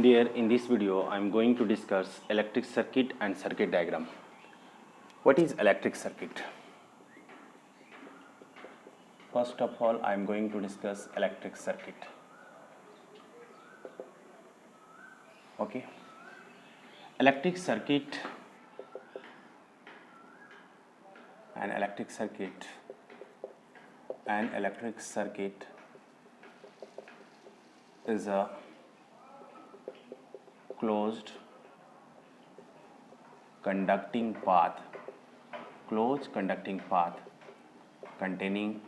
Dear, in this video, I am going to discuss electric circuit and circuit diagram. What is electric circuit? First of all, I am going to discuss electric circuit. Okay. Electric circuit is a closed conducting path containing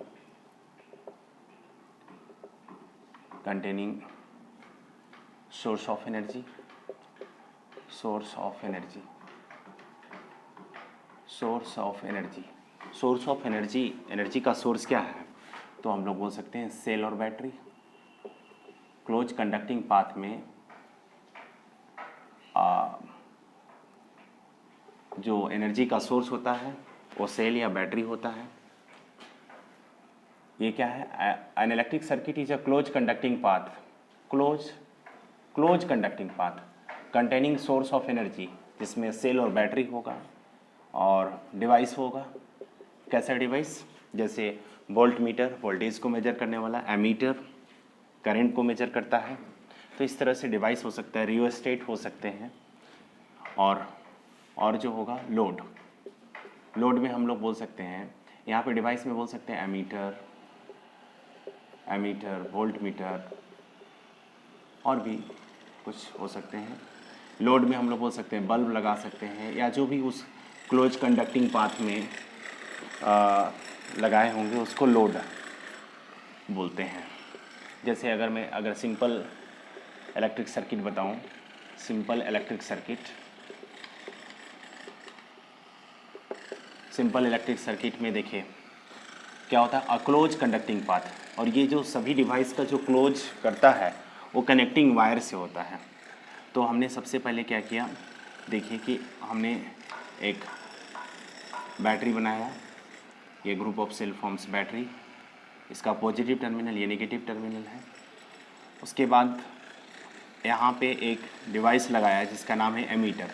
source of energy. Source of energy का source क्या है? तो हम लोग बोल सकते हैं cell और बैटरी. क्लोज कंडक्टिंग पाथ में जो एनर्जी का सोर्स होता है वो सेल या बैटरी होता है. ये क्या है? An electric circuit is a close conducting path containing source of energy, जिसमें सेल और बैटरी होगा और डिवाइस होगा. कैसा डिवाइस? जैसे वोल्ट मीटर वोल्टेज को मेजर करने वाला, एमीटर करंट को मेजर करता है. तो इस तरह से डिवाइस हो सकता है, रियोस्टेट हो सकते हैं. और जो होगा लोड में हम लोग बोल सकते हैं, यहाँ पे डिवाइस में बोल सकते हैं एमीटर वोल्ट मीटर और भी कुछ हो सकते हैं. लोड में हम लोग बोल सकते हैं बल्ब लगा सकते हैं, या जो भी उस क्लोज कंडक्टिंग पाथ में लगाए होंगे उसको लोड बोलते हैं. जैसे अगर सिंपल इलेक्ट्रिक सर्किट बताऊं, सिंपल इलेक्ट्रिक सर्किट में देखिए क्या होता है, क्लोज कंडक्टिंग पाथ. और ये जो सभी डिवाइस का जो क्लोज करता है वो कनेक्टिंग वायर से होता है. तो हमने सबसे पहले क्या किया, देखिए कि हमने एक बैटरी बनाया. ये group of cell forms battery. इसका पॉजिटिव टर्मिनल, ये नेगेटिव टर्मिनल है. उसके बाद यहाँ पे एक डिवाइस लगाया जिसका नाम है एमीटर.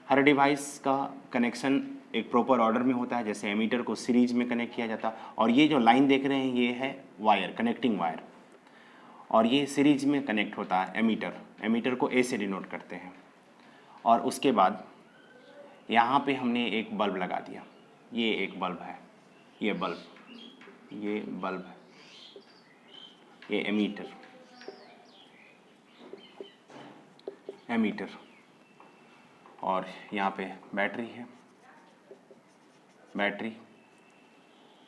हर डिवाइस का कनेक्शन एक प्रॉपर ऑर्डर में होता है. जैसे एमीटर को सीरीज में कनेक्ट किया जाता है, और ये जो लाइन देख रहे हैं ये है वायर, कनेक्टिंग वायर, और ये सीरीज में कनेक्ट होता है. एमीटर को ए से डिनोट करते हैं. और उसके बाद यहाँ पे हमने एक बल्ब लगा दिया. ये एक बल्ब है, ये बल्ब है, ये एमीटर, और यहाँ पे बैटरी है,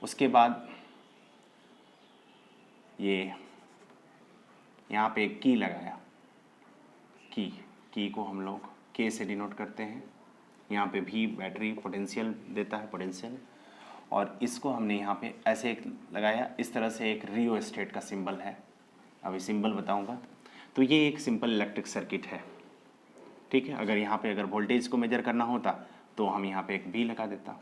उसके बाद ये यहाँ पे एक की लगाया. की को हम लोग के से डिनोट करते हैं. यहाँ पे भी बैटरी पोटेंशियल देता है, पोटेंशियल. और इसको हमने यहाँ पे ऐसे एक लगाया. इस तरह से एक रियोस्टेट का सिंबल है, अभी सिंबल बताऊँगा. तो ये एक सिंपल इलेक्ट्रिक सर्किट है. ठीक है. अगर यहाँ पे वोल्टेज को मेजर करना होता तो हम यहाँ पे एक भी लगा देता.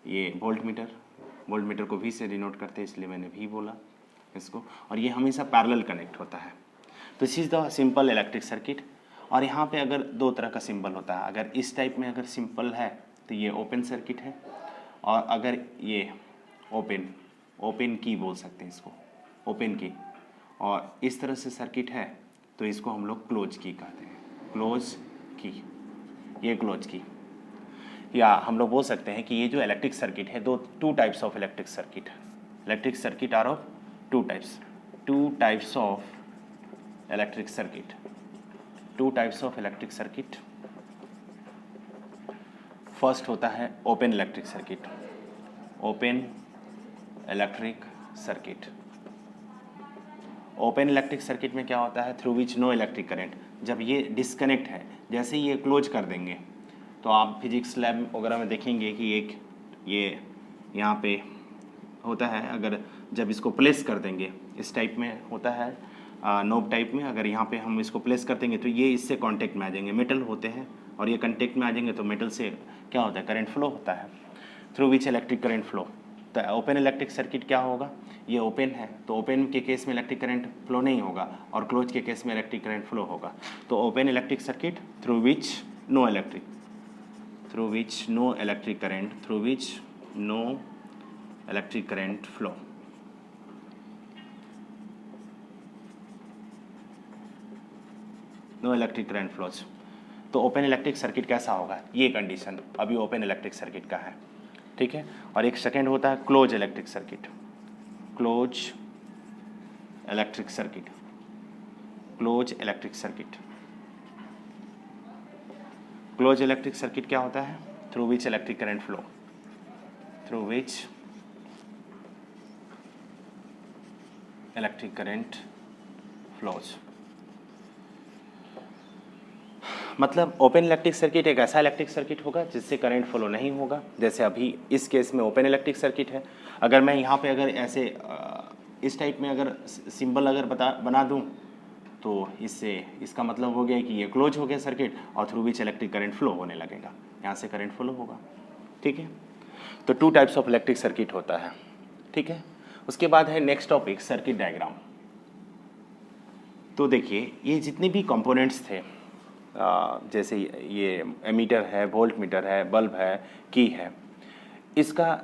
ये वोल्ट मीटर को भी से डिनोट करते हैं, इसलिए मैंने भी बोला इसको. और ये हमेशा पैरेलल कनेक्ट होता है. तो this is the simple electric circuit. और यहाँ पे अगर दो तरह का सिंबल होता है. अगर इस टाइप में अगर सिंपल है तो ये ओपन सर्किट है, और अगर ये ओपन की बोल सकते हैं इसको, ओपन की. और इस तरह से सर्किट है तो इसको हम लोग क्लोज की कहते हैं. ये क्लोज की. या हम लोग बोल सकते हैं कि ये जो इलेक्ट्रिक सर्किट है, two types of electric circuit are of two types of electric circuit. First होता है ओपन इलेक्ट्रिक सर्किट में क्या होता है, through which no electric current. जब ये डिस्कनेक्ट है, जैसे ही ये क्लोज कर देंगे, तो आप फिजिक्स लैब वगैरह में देखेंगे कि ये यहाँ पे होता है. अगर जब इसको प्लेस कर देंगे, इस टाइप में होता है, नोब टाइप में. अगर यहाँ पे हम इसको प्लेस कर देंगे तो ये इससे कांटेक्ट में आ जाएंगे. मेटल होते हैं, और ये कांटेक्ट में आ जाएंगे तो मेटल से क्या होता है, करंट फ्लो होता है, थ्रू विच इलेक्ट्रिक करंट फ्लो. तो ओपन इलेक्ट्रिक सर्किट क्या होगा, ये ओपन है तो ओपन के केस में इलेक्ट्रिक करंट फ्लो नहीं होगा और क्लोज के केस में इलेक्ट्रिक करंट फ्लो होगा। तो open electric circuit through which no electric current flow. No electric current flows. तो ओपन इलेक्ट्रिक सर्किट कैसा होगा, ये कंडीशन अभी ओपन इलेक्ट्रिक सर्किट का है, ठीक है। और एक सेकेंड होता है close electric circuit. Close electric circuit क्या होता है, थ्रू विच इलेक्ट्रिक करंट फ्लो, फ्लोज। मतलब ओपन इलेक्ट्रिक सर्किट एक ऐसा इलेक्ट्रिक सर्किट होगा जिससे करंट फ्लो नहीं होगा। जैसे अभी इस केस में ओपन इलेक्ट्रिक सर्किट है, अगर मैं यहाँ पे अगर ऐसे इस टाइप में अगर सिंबल अगर बना दूँ तो इससे इसका मतलब हो गया कि ये क्लोज हो गया सर्किट और through which electric current flow होने लगेगा, यहाँ से करंट फ्लो होगा, ठीक है। तो 2 टाइप्स ऑफ इलेक्ट्रिक सर्किट होता है, ठीक है। उसके बाद है नेक्स्ट टॉपिक सर्किट डायग्राम। तो देखिए ये जितने भी कंपोनेंट्स थे, जैसे ये एमीटर है, वोल्ट मीटर है, बल्ब है, की है, इसका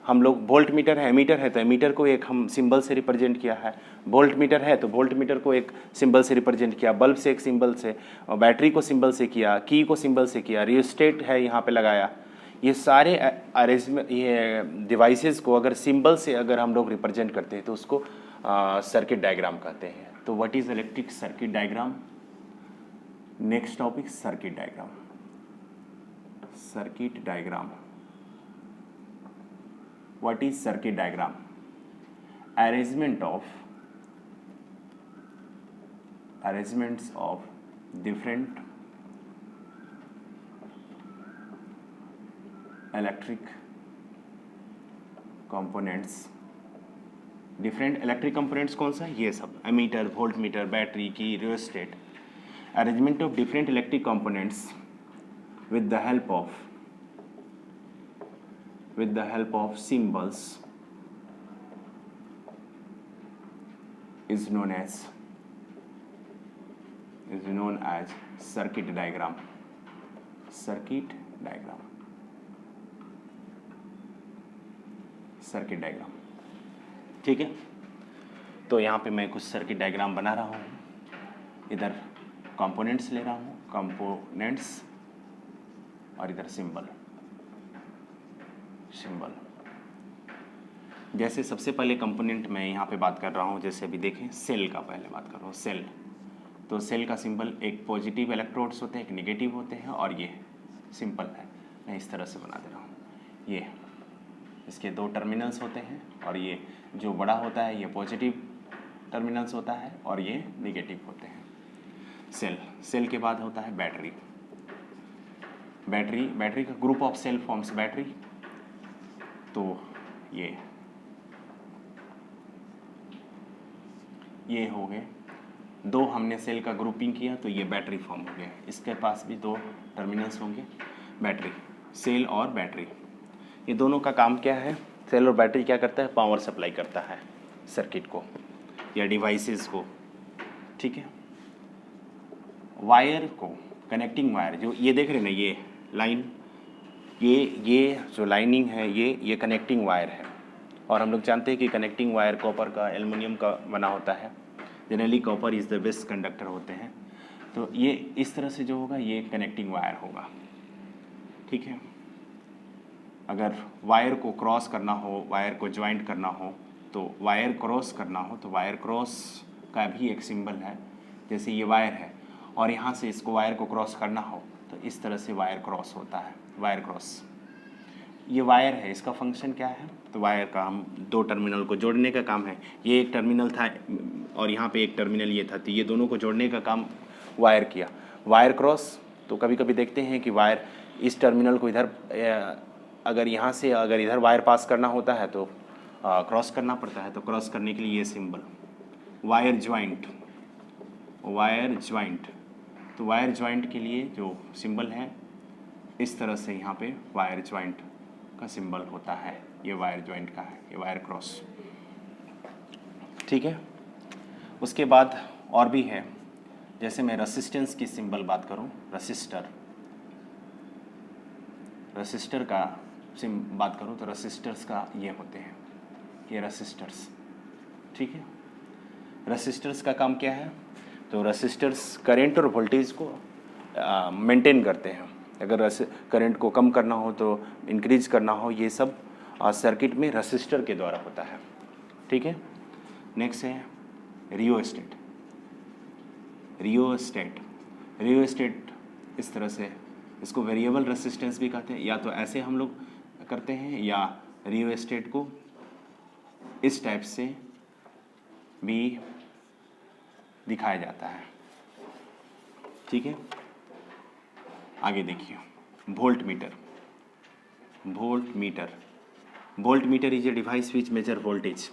हम लोग वोल्ट मीटर है, एमीटर है तो एमीटर को एक हम सिंबल से रिप्रेजेंट किया है, वोल्ट मीटर है तो वोल्ट मीटर को एक सिंबल से रिप्रेजेंट किया, बल्ब से एक सिंबल से, बैटरी को सिंबल से किया, की को सिंबल से किया, रियोस्टेट है यहाँ पे लगाया। ये सारे अरेंजमेंट, ये डिवाइसेस को अगर सिंबल से अगर हम लोग रिप्रेजेंट करते हैं तो उसको सर्किट डायग्राम कहते हैं। तो what is electric circuit diagram? Next topic circuit diagram. What is circuit diagram? Arrangements of different electric components। Different electric components कौन सा है? ये सब, एमीटर, वोल्ट मीटर, बैटरी की, rheostat. Arrangement of different electric components with the help of symbols is known as circuit diagram। ठीक है। तो यहाँ पे मैं कुछ सर्किट डायग्राम बना रहा हूँ, इधर कंपोनेंट्स ले रहा हूँ, कंपोनेंट्स, और इधर सिंबल। जैसे सबसे पहले कंपोनेंट मैं यहाँ पे बात कर रहा हूँ, जैसे अभी देखें सेल का पहले बात कर रहा हूँ, सेल। तो सेल का सिंबल, एक पॉजिटिव इलेक्ट्रोड्स होते हैं, एक निगेटिव होते हैं, और ये सिंपल है, मैं इस तरह से बना दे रहा हूँ। ये इसके 2 टर्मिनल्स होते हैं, और ये जो बड़ा होता है ये पॉजिटिव टर्मिनल्स होता है और ये निगेटिव होते हैं। सेल के बाद होता है बैटरी का group of cell forms battery. तो ये हो गए 2, हमने सेल का ग्रुपिंग किया तो ये बैटरी फॉर्म हो गया। इसके पास भी 2 टर्मिनल्स होंगे, बैटरी, सेल और बैटरी। ये दोनों का काम क्या है? सेल और बैटरी क्या करता है? पावर सप्लाई करता है सर्किट को या डिवाइसेस को, ठीक है। वायर को, कनेक्टिंग वायर, जो ये देख रहे हैं ना, ये लाइन, ये जो लाइनिंग है ये कनेक्टिंग वायर है। और हम लोग जानते हैं कि कनेक्टिंग वायर कॉपर का, एल्युमिनियम का बना होता है। Generally copper is the best conductor होते हैं। तो ये इस तरह से जो होगा ये कनेक्टिंग वायर होगा, ठीक है। अगर वायर को क्रॉस करना हो, वायर को ज्वाइंट करना हो, तो वायर क्रॉस करना हो तो वायर क्रॉस का भी एक सिंबल है। जैसे ये वायर है और यहाँ से इसको वायर को क्रॉस करना हो तो इस तरह से वायर क्रॉस होता है, वायर क्रॉस। ये वायर है, इसका फंक्शन क्या है? तो वायर का हम 2 टर्मिनल को जोड़ने का काम है। ये एक टर्मिनल था और यहाँ पे एक टर्मिनल ये था, तो ये दोनों को जोड़ने का काम वायर किया। वायर क्रॉस, तो कभी कभी देखते हैं कि वायर इस टर्मिनल को इधर, अगर यहाँ से अगर इधर वायर पास करना होता है तो क्रॉस करना पड़ता है। तो क्रॉस करने के लिए ये सिंबल, वायर ज्वाइंट। तो वायर ज्वाइंट के लिए जो सिंबल है इस तरह से यहाँ पे वायर ज्वाइंट का सिंबल होता है। ये वायर जॉइंट का है, ये वायर क्रॉस, ठीक है। उसके बाद और भी है, जैसे मैं रेसिस्टेंस की सिंबल बात करूं, रसिस्टर का बात करूं तो रसिस्टर्स का ये होते हैं, ये रसिस्टर्स, ठीक है। रसिस्टर्स का काम क्या है, तो रसिस्टर्स करंट और वोल्टेज को मेंटेन करते हैं। अगर करंट को कम करना हो तो इंक्रीज करना हो, ये सब सर्किट में रसिस्टर के द्वारा होता है, ठीक है। नेक्स्ट है रियोस्टेट। रियोस्टेट इस तरह से, इसको वेरिएबल रेसिस्टेंस भी कहते हैं, या तो ऐसे हम लोग करते हैं, या रियोस्टेट को इस टाइप से भी दिखाया जाता है, ठीक है। आगे देखिए, volt meter is a device which measure voltage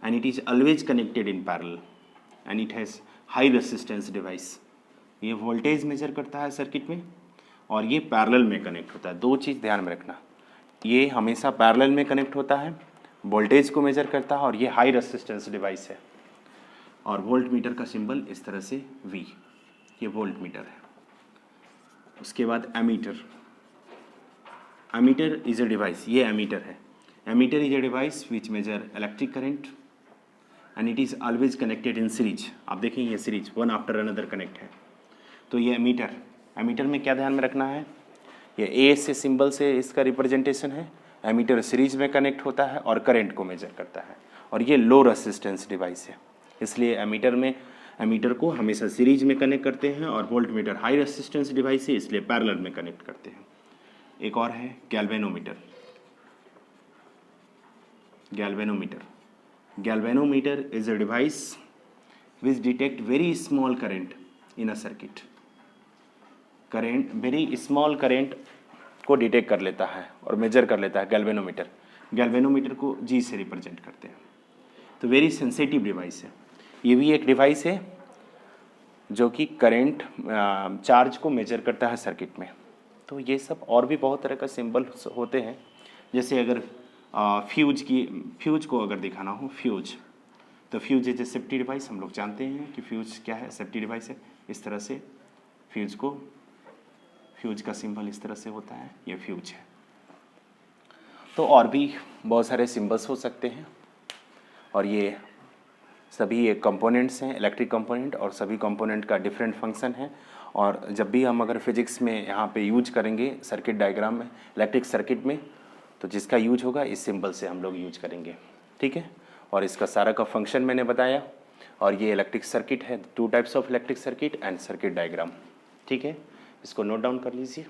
and it is always connected in parallel and it has high resistance device। ये वोल्टेज मेजर करता है सर्किट में और ये पैरेलल में कनेक्ट होता है। दो चीज़ ध्यान में रखना, ये हमेशा पैरेलल में कनेक्ट होता है, वोल्टेज को मेजर करता है और ये हाई रेसिस्टेंस डिवाइस है। और वोल्ट मीटर का सिंबल इस तरह से V, ये वोल्ट मीटर है। उसके बाद एमीटर इज ए डिवाइस, ये एमीटर है। Ammeter is a device which measure electric current and it is always connected in series. आप देखें ये series, one after another connect है। तो ये एमीटर में क्या ध्यान में रखना है, ये ए से सिंबल से इसका रिप्रेजेंटेशन है। एमीटर सीरीज में कनेक्ट होता है और करंट को मेजर करता है, और ये लो रेसिस्टेंस डिवाइस है, इसलिए एमीटर को हमेशा सीरीज में कनेक्ट करते हैं, और volt meter high resistance device है इसलिए पैरेलल में कनेक्ट करते हैं। एक और है Galvanometer is a device which detect very small current in a circuit। Very small current को डिटेक्ट कर लेता है और मेजर कर लेता है गैल्वेनोमीटर को G से रिप्रेजेंट करते हैं। तो वेरी सेंसिटिव डिवाइस है। ये भी एक डिवाइस है जो कि करंट चार्ज को मेजर करता है सर्किट में। तो ये सब और भी बहुत तरह का सिंबल होते हैं। जैसे अगर फ्यूज को अगर दिखाना हो, तो fuse is a safety device. हम लोग जानते हैं कि फ्यूज क्या है, सेफ्टी डिवाइस है। इस तरह से फ्यूज का सिंबल इस तरह से होता है, ये फ्यूज है। तो और भी बहुत सारे सिंबल्स हो सकते हैं, और ये सभी एक कंपोनेंट्स हैं, इलेक्ट्रिक कंपोनेंट, और सभी कंपोनेंट का डिफरेंट फंक्शन है। और जब भी हम अगर फिजिक्स में यहाँ पे यूज करेंगे सर्किट डायग्राम में, इलेक्ट्रिक सर्किट में, तो जिसका यूज होगा इस सिंबल से हम लोग यूज करेंगे, ठीक है। और इसका सारा का फंक्शन मैंने बताया। और ये इलेक्ट्रिक सर्किट है, 2 types of electric circuit and circuit diagram, ठीक है। इसको नोट डाउन कर लीजिए।